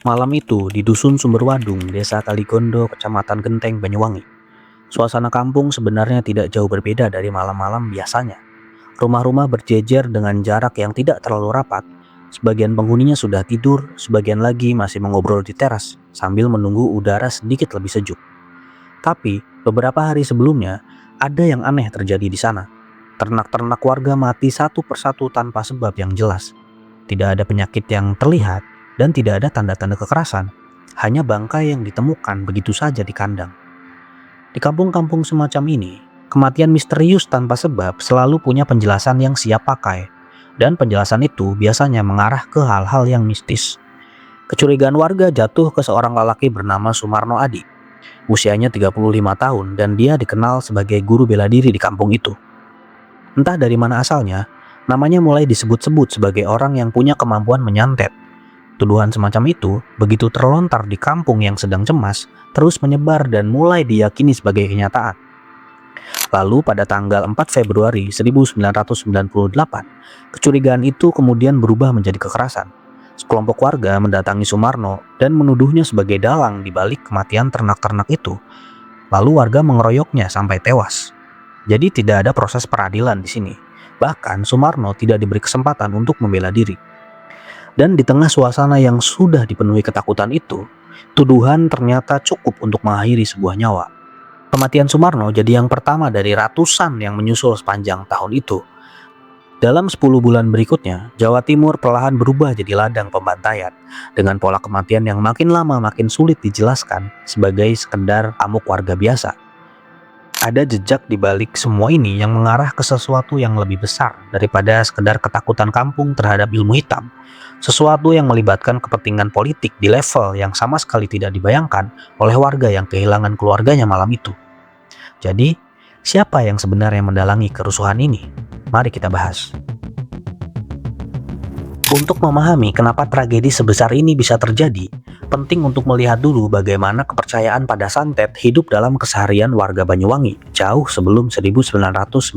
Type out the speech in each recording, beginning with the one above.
Malam itu di Dusun Sumberwadung, Desa Kaligondo, Kecamatan Genteng, Banyuwangi. Suasana kampung sebenarnya tidak jauh berbeda dari malam-malam biasanya. Rumah-rumah berjejer dengan jarak yang tidak terlalu rapat. Sebagian penghuninya sudah tidur, sebagian lagi masih mengobrol di teras sambil menunggu udara sedikit lebih sejuk. Tapi beberapa hari sebelumnya ada yang aneh terjadi di sana. Ternak-ternak warga mati satu persatu tanpa sebab yang jelas. Tidak ada penyakit yang terlihat dan tidak ada tanda-tanda kekerasan. Hanya bangkai yang ditemukan begitu saja di kandang. Di kampung-kampung semacam ini, kematian misterius tanpa sebab selalu punya penjelasan yang siap pakai. Dan penjelasan itu biasanya mengarah ke hal-hal yang mistis. Kecurigaan warga jatuh ke seorang lelaki bernama Sumarno Adi. Usianya 35 tahun dan dia dikenal sebagai guru bela diri di kampung itu. Entah dari mana asalnya, namanya mulai disebut-sebut sebagai orang yang punya kemampuan menyantet. Tuduhan semacam itu begitu terlontar di kampung yang sedang cemas, terus menyebar dan mulai diyakini sebagai kenyataan. Lalu pada tanggal 4 Februari 1998, kecurigaan itu kemudian berubah menjadi kekerasan. Sekelompok warga mendatangi Sumarno dan menuduhnya sebagai dalang di balik kematian ternak-ternak itu. Lalu warga mengeroyoknya sampai tewas. Jadi tidak ada proses peradilan di sini. Bahkan Sumarno tidak diberi kesempatan untuk membela diri. Dan di tengah suasana yang sudah dipenuhi ketakutan itu, tuduhan ternyata cukup untuk mengakhiri sebuah nyawa. Kematian Sumarno jadi yang pertama dari ratusan yang menyusul sepanjang tahun itu. Dalam 10 bulan berikutnya, Jawa Timur perlahan berubah jadi ladang pembantaian dengan pola kematian yang makin lama makin sulit dijelaskan sebagai sekedar amuk warga biasa. Ada jejak di balik semua ini yang mengarah ke sesuatu yang lebih besar daripada sekedar ketakutan kampung terhadap ilmu hitam. Sesuatu yang melibatkan kepentingan politik di level yang sama sekali tidak dibayangkan oleh warga yang kehilangan keluarganya malam itu. Jadi, siapa yang sebenarnya mendalangi kerusuhan ini? Mari kita bahas. Untuk memahami kenapa tragedi sebesar ini bisa terjadi, penting untuk melihat dulu bagaimana kepercayaan pada santet hidup dalam keseharian warga Banyuwangi jauh sebelum 1998.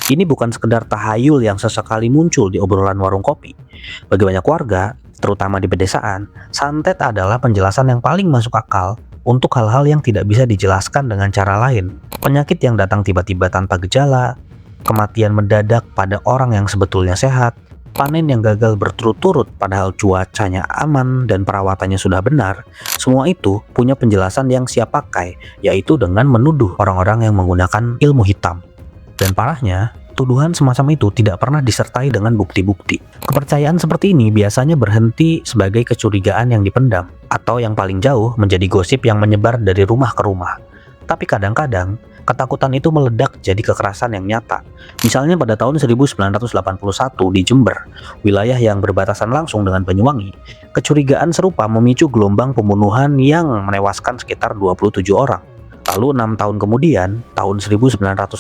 Ini bukan sekedar tahayul yang sesekali muncul di obrolan warung kopi. Bagi banyak warga, terutama di pedesaan, santet adalah penjelasan yang paling masuk akal untuk hal-hal yang tidak bisa dijelaskan dengan cara lain. Penyakit yang datang tiba-tiba tanpa gejala, kematian mendadak pada orang yang sebetulnya sehat, panen yang gagal berturut-turut padahal cuacanya aman dan perawatannya sudah benar, semua itu punya penjelasan yang siap pakai, yaitu dengan menuduh orang-orang yang menggunakan ilmu hitam. Dan parahnya, tuduhan semacam itu tidak pernah disertai dengan bukti-bukti. Kepercayaan seperti ini biasanya berhenti sebagai kecurigaan yang dipendam, atau yang paling jauh menjadi gosip yang menyebar dari rumah ke rumah. Tapi kadang-kadang, ketakutan itu meledak jadi kekerasan yang nyata. Misalnya pada tahun 1981 di Jember, wilayah yang berbatasan langsung dengan Banyuwangi, kecurigaan serupa memicu gelombang pembunuhan yang menewaskan sekitar 27 orang. Lalu 6 tahun kemudian, tahun 1987,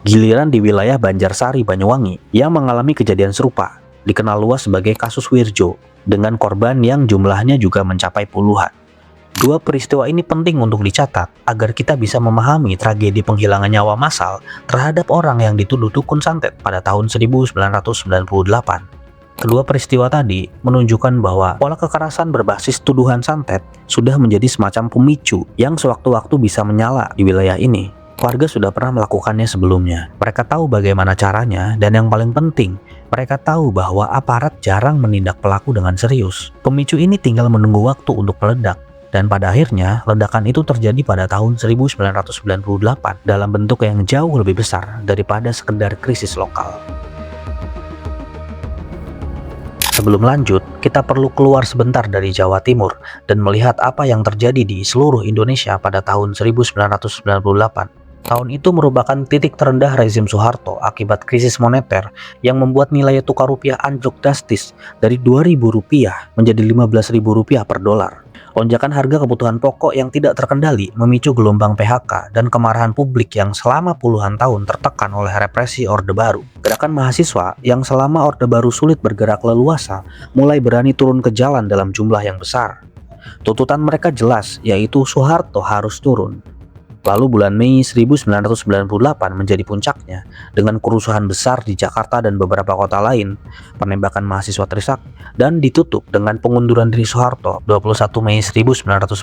giliran di wilayah Banjarsari, Banyuwangi, yang mengalami kejadian serupa, dikenal luas sebagai kasus Wirjo, dengan korban yang jumlahnya juga mencapai puluhan. Dua peristiwa ini penting untuk dicatat agar kita bisa memahami tragedi penghilangan nyawa massal terhadap orang yang dituduh dukun santet pada tahun 1998. Kedua peristiwa tadi menunjukkan bahwa pola kekerasan berbasis tuduhan santet sudah menjadi semacam pemicu yang sewaktu-waktu bisa menyala di wilayah ini. Warga sudah pernah melakukannya sebelumnya. Mereka tahu bagaimana caranya dan yang paling penting, mereka tahu bahwa aparat jarang menindak pelaku dengan serius. Pemicu ini tinggal menunggu waktu untuk meledak. Dan pada akhirnya, ledakan itu terjadi pada tahun 1998 dalam bentuk yang jauh lebih besar daripada sekedar krisis lokal. Sebelum lanjut, kita perlu keluar sebentar dari Jawa Timur dan melihat apa yang terjadi di seluruh Indonesia pada tahun 1998. Tahun itu merupakan titik terendah rezim Soeharto akibat krisis moneter yang membuat nilai tukar rupiah anjlok drastis dari Rp2.000 menjadi Rp15.000 per dolar. Lonjakan harga kebutuhan pokok yang tidak terkendali memicu gelombang PHK dan kemarahan publik yang selama puluhan tahun tertekan oleh represi Orde Baru. Gerakan mahasiswa yang selama Orde Baru sulit bergerak leluasa mulai berani turun ke jalan dalam jumlah yang besar. Tuntutan mereka jelas, yaitu Soeharto harus turun. Lalu bulan Mei 1998 menjadi puncaknya dengan kerusuhan besar di Jakarta dan beberapa kota lain, penembakan mahasiswa Trisakti, dan ditutup dengan pengunduran diri Soeharto 21 Mei 1998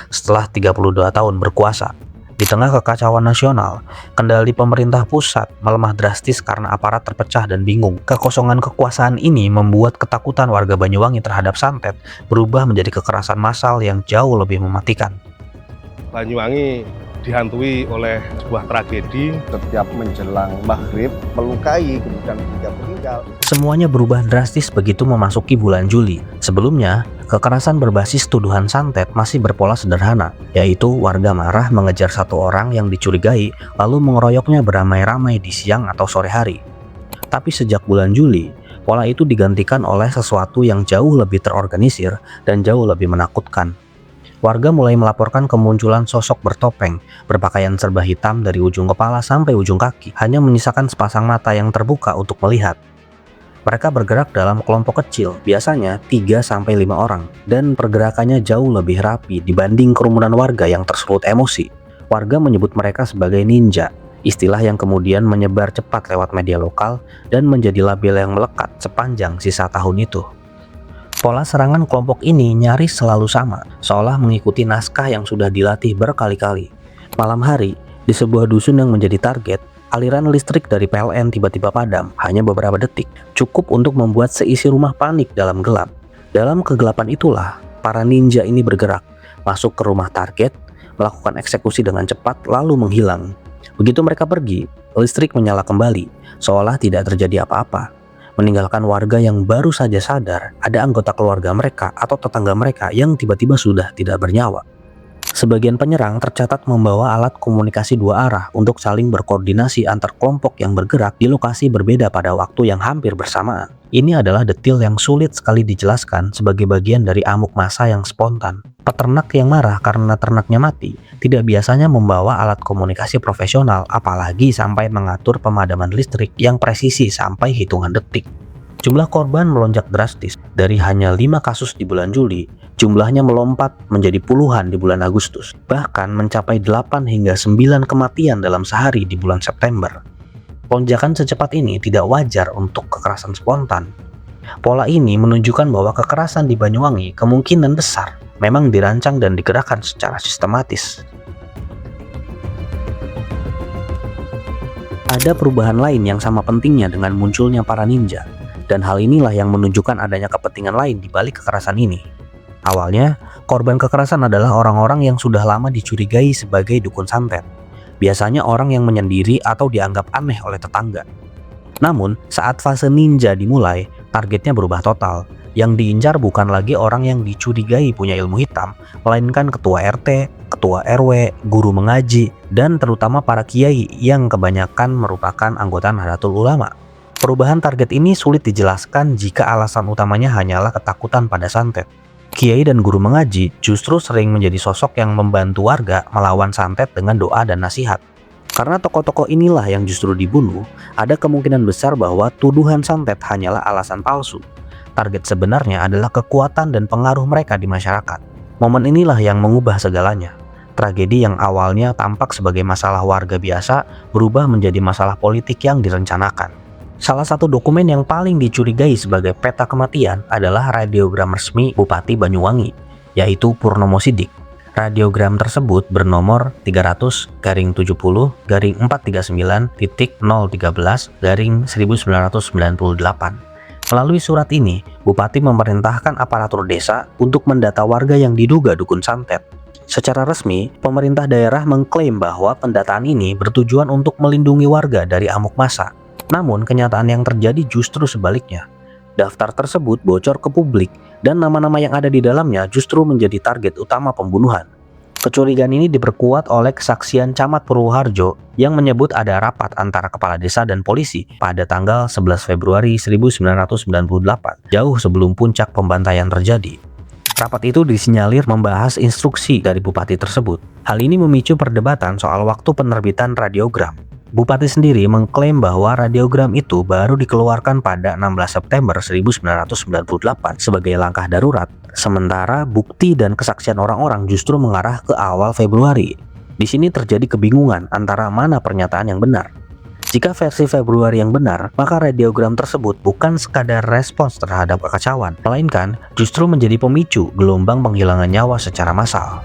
setelah 32 tahun berkuasa. Di tengah kekacauan nasional, kendali pemerintah pusat melemah drastis karena aparat terpecah dan bingung. Kekosongan kekuasaan ini membuat ketakutan warga Banyuwangi terhadap santet berubah menjadi kekerasan massal yang jauh lebih mematikan. Banyuwangi dihantui oleh sebuah tragedi. Setiap menjelang maghrib melukai, kemudian hingga meninggal. Semuanya berubah drastis begitu memasuki bulan Juli. Sebelumnya, kekerasan berbasis tuduhan santet masih berpola sederhana, yaitu warga marah mengejar satu orang yang dicurigai lalu mengeroyoknya beramai-ramai di siang atau sore hari. Tapi sejak bulan Juli, pola itu digantikan oleh sesuatu yang jauh lebih terorganisir dan jauh lebih menakutkan. Warga mulai melaporkan kemunculan sosok bertopeng, berpakaian serba hitam dari ujung kepala sampai ujung kaki, hanya menyisakan sepasang mata yang terbuka untuk melihat. Mereka bergerak dalam kelompok kecil, biasanya 3-5 orang, dan pergerakannya jauh lebih rapi dibanding kerumunan warga yang tersulut emosi. Warga menyebut mereka sebagai ninja, istilah yang kemudian menyebar cepat lewat media lokal dan menjadi label yang melekat sepanjang sisa tahun itu. Pola serangan kelompok ini nyaris selalu sama, seolah mengikuti naskah yang sudah dilatih berkali-kali. Malam hari, di sebuah dusun yang menjadi target, aliran listrik dari PLN tiba-tiba padam, hanya beberapa detik, cukup untuk membuat seisi rumah panik dalam gelap. Dalam kegelapan itulah, para ninja ini bergerak, masuk ke rumah target, melakukan eksekusi dengan cepat, lalu menghilang. Begitu mereka pergi, listrik menyala kembali, seolah tidak terjadi apa-apa, meninggalkan warga yang baru saja sadar ada anggota keluarga mereka atau tetangga mereka yang tiba-tiba sudah tidak bernyawa. Sebagian penyerang tercatat membawa alat komunikasi dua arah untuk saling berkoordinasi antar kelompok yang bergerak di lokasi berbeda pada waktu yang hampir bersamaan. Ini adalah detil yang sulit sekali dijelaskan sebagai bagian dari amuk massa yang spontan. Peternak yang marah karena ternaknya mati tidak biasanya membawa alat komunikasi profesional, apalagi sampai mengatur pemadaman listrik yang presisi sampai hitungan detik. Jumlah korban melonjak drastis. Dari hanya 5 kasus di bulan Juli, jumlahnya melompat menjadi puluhan di bulan Agustus, bahkan mencapai 8 hingga 9 kematian dalam sehari di bulan September. Lonjakan secepat ini tidak wajar untuk kekerasan spontan. Pola ini menunjukkan bahwa kekerasan di Banyuwangi kemungkinan besar memang dirancang dan digerakkan secara sistematis. Ada perubahan lain yang sama pentingnya dengan munculnya para ninja, dan hal inilah yang menunjukkan adanya kepentingan lain di balik kekerasan ini. Awalnya, korban kekerasan adalah orang-orang yang sudah lama dicurigai sebagai dukun santet. Biasanya orang yang menyendiri atau dianggap aneh oleh tetangga. Namun, saat fase ninja dimulai, targetnya berubah total. Yang diincar bukan lagi orang yang dicurigai punya ilmu hitam, melainkan ketua RT, ketua RW, guru mengaji, dan terutama para kiai yang kebanyakan merupakan anggota Nahdlatul Ulama. Perubahan target ini sulit dijelaskan jika alasan utamanya hanyalah ketakutan pada santet. Kiai dan guru mengaji justru sering menjadi sosok yang membantu warga melawan santet dengan doa dan nasihat. Karena tokoh-tokoh inilah yang justru dibunuh, ada kemungkinan besar bahwa tuduhan santet hanyalah alasan palsu. Target sebenarnya adalah kekuatan dan pengaruh mereka di masyarakat. Momen inilah yang mengubah segalanya. Tragedi yang awalnya tampak sebagai masalah warga biasa berubah menjadi masalah politik yang direncanakan. Salah satu dokumen yang paling dicurigai sebagai peta kematian adalah radiogram resmi Bupati Banyuwangi, yaitu Purnomo Sidik. Radiogram tersebut bernomor 300-439.013-1998. Melalui surat ini, Bupati memerintahkan aparatur desa untuk mendata warga yang diduga dukun santet. Secara resmi, pemerintah daerah mengklaim bahwa pendataan ini bertujuan untuk melindungi warga dari amuk massa. Namun, kenyataan yang terjadi justru sebaliknya. Daftar tersebut bocor ke publik dan nama-nama yang ada di dalamnya justru menjadi target utama pembunuhan. Kecurigaan ini diperkuat oleh kesaksian Camat Purwoharjo yang menyebut ada rapat antara kepala desa dan polisi pada tanggal 11 Februari 1998, jauh sebelum puncak pembantaian terjadi. Rapat itu disinyalir membahas instruksi dari bupati tersebut. Hal ini memicu perdebatan soal waktu penerbitan radiogram. Bupati sendiri mengklaim bahwa radiogram itu baru dikeluarkan pada 16 September 1998 sebagai langkah darurat, sementara bukti dan kesaksian orang-orang justru mengarah ke awal Februari. Di sini terjadi kebingungan antara mana pernyataan yang benar. Jika versi Februari yang benar, maka radiogram tersebut bukan sekadar respons terhadap kekacauan, melainkan justru menjadi pemicu gelombang penghilangan nyawa secara massal.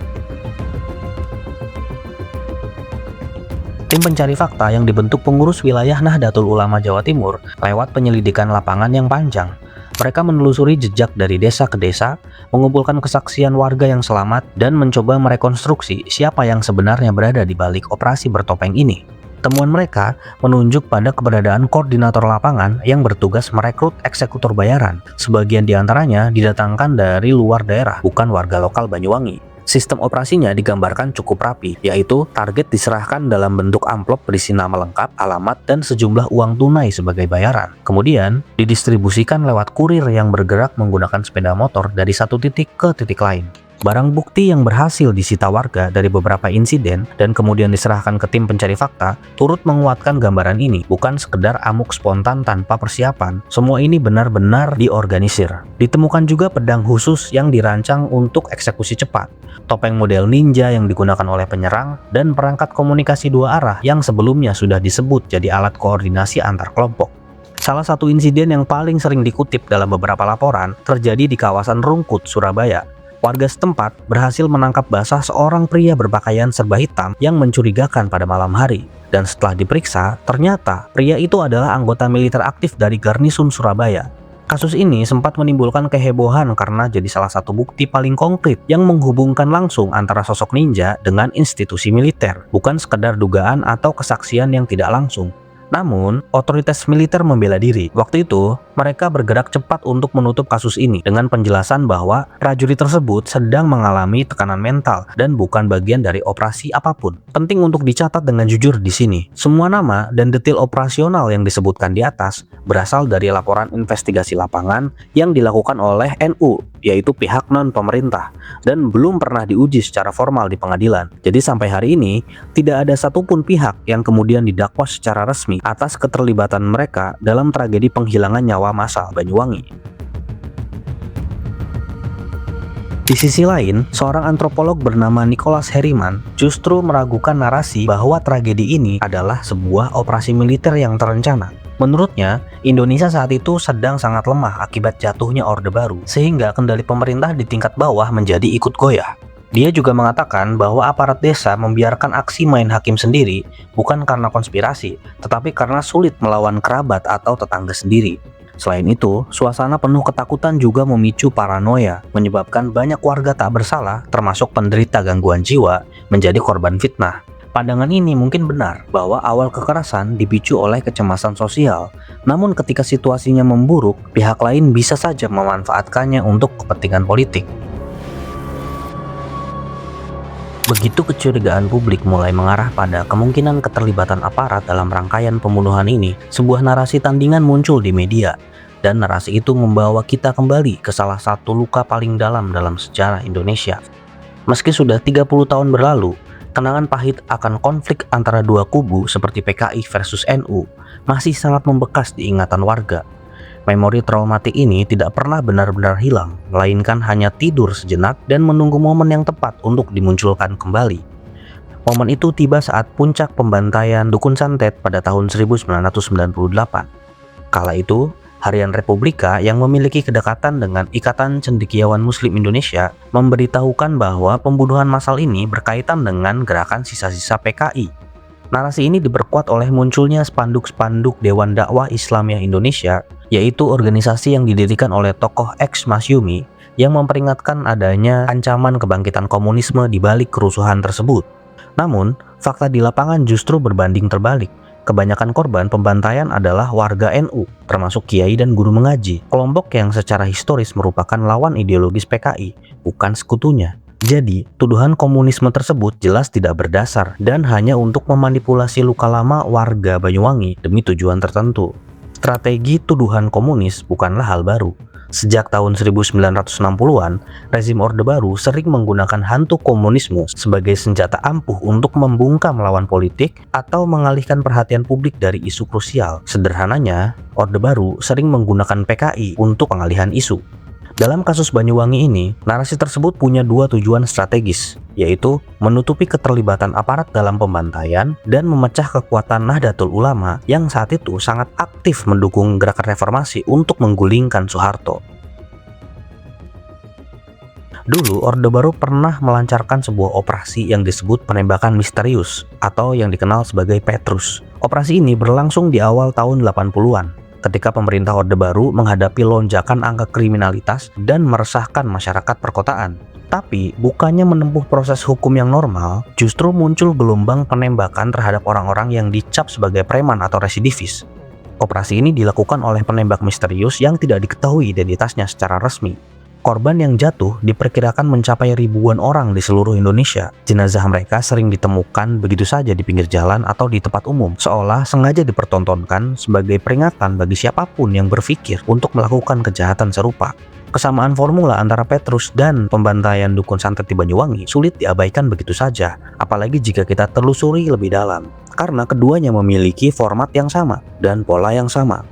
Tim pencari fakta yang dibentuk pengurus wilayah Nahdlatul Ulama Jawa Timur lewat penyelidikan lapangan yang panjang. Mereka menelusuri jejak dari desa ke desa, mengumpulkan kesaksian warga yang selamat, dan mencoba merekonstruksi siapa yang sebenarnya berada di balik operasi bertopeng ini. Temuan mereka menunjuk pada keberadaan koordinator lapangan yang bertugas merekrut eksekutor bayaran. Sebagian diantaranya didatangkan dari luar daerah, bukan warga lokal Banyuwangi. Sistem operasinya digambarkan cukup rapi, yaitu target diserahkan dalam bentuk amplop berisi nama lengkap, alamat, dan sejumlah uang tunai sebagai bayaran. Kemudian, didistribusikan lewat kurir yang bergerak menggunakan sepeda motor dari satu titik ke titik lain. Barang bukti yang berhasil disita warga dari beberapa insiden dan kemudian diserahkan ke tim pencari fakta turut menguatkan gambaran ini. Bukan sekedar amuk spontan tanpa persiapan, semua ini benar-benar diorganisir. Ditemukan juga pedang khusus yang dirancang untuk eksekusi cepat, topeng model ninja yang digunakan oleh penyerang, dan perangkat komunikasi dua arah yang sebelumnya sudah disebut jadi alat koordinasi antar kelompok. Salah satu insiden yang paling sering dikutip dalam beberapa laporan terjadi di kawasan Rungkut, Surabaya. Warga setempat berhasil menangkap basah seorang pria berpakaian serba hitam yang mencurigakan pada malam hari. Dan setelah diperiksa, ternyata pria itu adalah anggota militer aktif dari Garnisun Surabaya. Kasus ini sempat menimbulkan kehebohan karena jadi salah satu bukti paling konkret yang menghubungkan langsung antara sosok ninja dengan institusi militer, bukan sekedar dugaan atau kesaksian yang tidak langsung. Namun, otoritas militer membela diri. Waktu itu, mereka bergerak cepat untuk menutup kasus ini dengan penjelasan bahwa prajurit tersebut sedang mengalami tekanan mental dan bukan bagian dari operasi apapun. Penting untuk dicatat dengan jujur di sini, semua nama dan detail operasional yang disebutkan di atas berasal dari laporan investigasi lapangan yang dilakukan oleh NU, yaitu pihak non-pemerintah, dan belum pernah diuji secara formal di pengadilan. Jadi sampai hari ini, tidak ada satupun pihak yang kemudian didakwa secara resmi atas keterlibatan mereka dalam tragedi penghilangan nyawa massal Banyuwangi. Di sisi lain, seorang antropolog bernama Nicholas Herriman justru meragukan narasi bahwa tragedi ini adalah sebuah operasi militer yang terencana. Menurutnya, Indonesia saat itu sedang sangat lemah akibat jatuhnya Orde Baru, sehingga kendali pemerintah di tingkat bawah menjadi ikut goyah. Dia juga mengatakan bahwa aparat desa membiarkan aksi main hakim sendiri bukan karena konspirasi, tetapi karena sulit melawan kerabat atau tetangga sendiri. Selain itu, suasana penuh ketakutan juga memicu paranoia, menyebabkan banyak warga tak bersalah, termasuk penderita gangguan jiwa, menjadi korban fitnah. Pandangan ini mungkin benar bahwa awal kekerasan dipicu oleh kecemasan sosial, namun ketika situasinya memburuk, pihak lain bisa saja memanfaatkannya untuk kepentingan politik. Begitu kecurigaan publik mulai mengarah pada kemungkinan keterlibatan aparat dalam rangkaian pembunuhan ini, sebuah narasi tandingan muncul di media, dan narasi itu membawa kita kembali ke salah satu luka paling dalam sejarah Indonesia. Meski sudah 30 tahun berlalu, kenangan pahit akan konflik antara dua kubu seperti PKI versus NU masih sangat membekas di ingatan warga. Memori traumatik ini tidak pernah benar-benar hilang, melainkan hanya tidur sejenak dan menunggu momen yang tepat untuk dimunculkan kembali. Momen itu tiba saat puncak pembantaian Dukun Santet pada tahun 1998. Kala itu, Harian Republika yang memiliki kedekatan dengan Ikatan Cendekiawan Muslim Indonesia memberitahukan bahwa pembunuhan massal ini berkaitan dengan gerakan sisa-sisa PKI. Narasi ini diperkuat oleh munculnya spanduk-spanduk Dewan Dakwah Islamiyah Indonesia, yaitu organisasi yang didirikan oleh tokoh ex-Masyumi yang memperingatkan adanya ancaman kebangkitan komunisme di balik kerusuhan tersebut. Namun, fakta di lapangan justru berbanding terbalik. Kebanyakan korban pembantaian adalah warga NU, termasuk kiai dan guru mengaji, kelompok yang secara historis merupakan lawan ideologis PKI, bukan sekutunya. Jadi, tuduhan komunisme tersebut jelas tidak berdasar dan hanya untuk memanipulasi luka lama warga Banyuwangi demi tujuan tertentu. Strategi tuduhan komunis bukanlah hal baru. Sejak tahun 1960-an, rezim Orde Baru sering menggunakan hantu komunisme sebagai senjata ampuh untuk membungkam lawan politik atau mengalihkan perhatian publik dari isu krusial. Sederhananya, Orde Baru sering menggunakan PKI untuk pengalihan isu. Dalam kasus Banyuwangi ini, narasi tersebut punya dua tujuan strategis, yaitu menutupi keterlibatan aparat dalam pembantaian dan memecah kekuatan Nahdlatul Ulama yang saat itu sangat aktif mendukung gerakan reformasi untuk menggulingkan Soeharto. Dulu, Orde Baru pernah melancarkan sebuah operasi yang disebut penembakan misterius atau yang dikenal sebagai Petrus. Operasi ini berlangsung di awal tahun 80-an. Ketika pemerintah Orde Baru menghadapi lonjakan angka kriminalitas dan meresahkan masyarakat perkotaan. Tapi, bukannya menempuh proses hukum yang normal, justru muncul gelombang penembakan terhadap orang-orang yang dicap sebagai preman atau residivis. Operasi ini dilakukan oleh penembak misterius yang tidak diketahui identitasnya secara resmi. Korban yang jatuh diperkirakan mencapai ribuan orang di seluruh Indonesia. Jenazah mereka sering ditemukan begitu saja di pinggir jalan atau di tempat umum, seolah sengaja dipertontonkan sebagai peringatan bagi siapapun yang berpikir untuk melakukan kejahatan serupa. Kesamaan formula antara Petrus dan pembantaian dukun santet di Banyuwangi sulit diabaikan begitu saja, apalagi jika kita telusuri lebih dalam, karena keduanya memiliki format yang sama dan pola yang sama.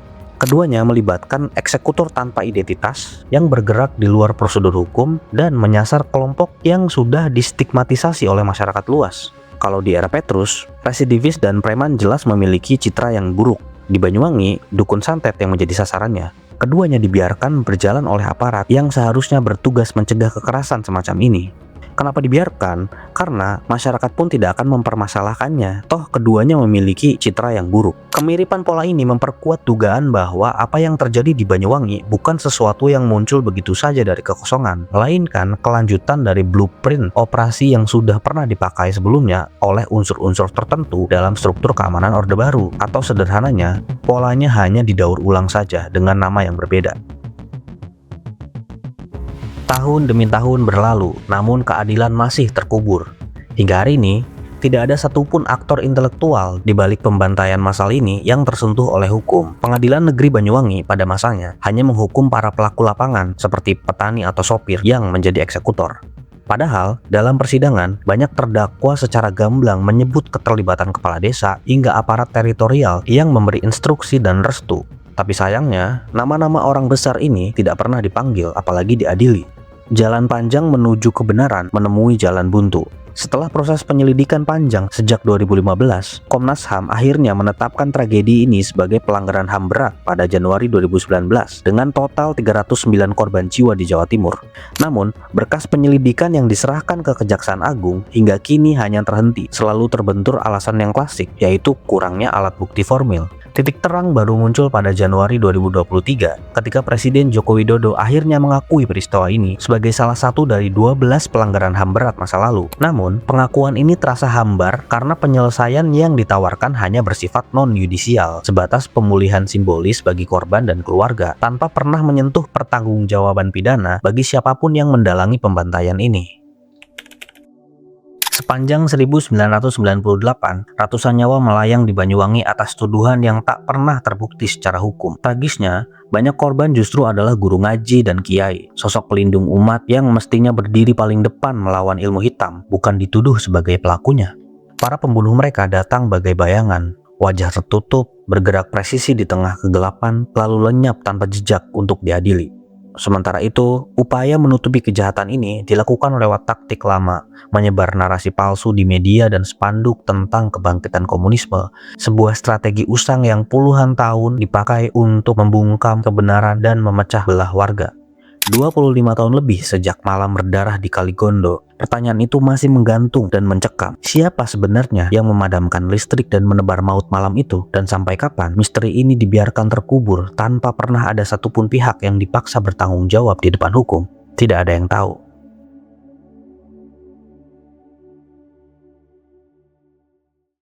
Keduanya melibatkan eksekutor tanpa identitas yang bergerak di luar prosedur hukum dan menyasar kelompok yang sudah distigmatisasi oleh masyarakat luas. Kalau di era Petrus, residivis dan preman jelas memiliki citra yang buruk. Di Banyuwangi, dukun santet yang menjadi sasarannya. Keduanya dibiarkan berjalan oleh aparat yang seharusnya bertugas mencegah kekerasan semacam ini. Kenapa dibiarkan? Karena masyarakat pun tidak akan mempermasalahkannya, toh keduanya memiliki citra yang buruk. Kemiripan pola ini memperkuat dugaan bahwa apa yang terjadi di Banyuwangi bukan sesuatu yang muncul begitu saja dari kekosongan, melainkan kelanjutan dari blueprint operasi yang sudah pernah dipakai sebelumnya oleh unsur-unsur tertentu dalam struktur keamanan Orde Baru, atau sederhananya, polanya hanya didaur ulang saja dengan nama yang berbeda. Tahun demi tahun berlalu, namun keadilan masih terkubur. Hingga hari ini, tidak ada satupun aktor intelektual di balik pembantaian massal ini yang tersentuh oleh hukum. Pengadilan Negeri Banyuwangi pada masanya hanya menghukum para pelaku lapangan seperti petani atau sopir yang menjadi eksekutor. Padahal, dalam persidangan, banyak terdakwa secara gamblang menyebut keterlibatan kepala desa hingga aparat teritorial yang memberi instruksi dan restu. Tapi sayangnya, nama-nama orang besar ini tidak pernah dipanggil, apalagi diadili. Jalan panjang menuju kebenaran menemui jalan buntu. Setelah proses penyelidikan panjang sejak 2015, Komnas HAM akhirnya menetapkan tragedi ini sebagai pelanggaran HAM berat pada Januari 2019 dengan total 309 korban jiwa di Jawa Timur. Namun, berkas penyelidikan yang diserahkan ke Kejaksaan Agung hingga kini hanya terhenti, selalu terbentur alasan yang klasik, yaitu kurangnya alat bukti formil. Titik terang baru muncul pada Januari 2023 ketika Presiden Joko Widodo akhirnya mengakui peristiwa ini sebagai salah satu dari 12 pelanggaran HAM berat masa lalu. Namun, pengakuan ini terasa hambar karena penyelesaian yang ditawarkan hanya bersifat non-yudisial, sebatas pemulihan simbolis bagi korban dan keluarga, tanpa pernah menyentuh pertanggungjawaban pidana bagi siapapun yang mendalangi pembantaian ini. Sepanjang 1998, ratusan nyawa melayang di Banyuwangi atas tuduhan yang tak pernah terbukti secara hukum. Tragisnya, banyak korban justru adalah guru ngaji dan kiai, sosok pelindung umat yang mestinya berdiri paling depan melawan ilmu hitam, bukan dituduh sebagai pelakunya. Para pembunuh mereka datang bagai bayangan, wajah tertutup, bergerak presisi di tengah kegelapan, lalu lenyap tanpa jejak untuk diadili. Sementara itu, upaya menutupi kejahatan ini dilakukan lewat taktik lama, menyebar narasi palsu di media dan spanduk tentang kebangkitan komunisme, sebuah strategi usang yang puluhan tahun dipakai untuk membungkam kebenaran dan memecah belah warga. 25 tahun lebih sejak malam berdarah di Kaligondo, pertanyaan itu masih menggantung dan mencekam. Siapa sebenarnya yang memadamkan listrik dan menebar maut malam itu? Dan sampai kapan misteri ini dibiarkan terkubur tanpa pernah ada satupun pihak yang dipaksa bertanggung jawab di depan hukum? Tidak ada yang tahu.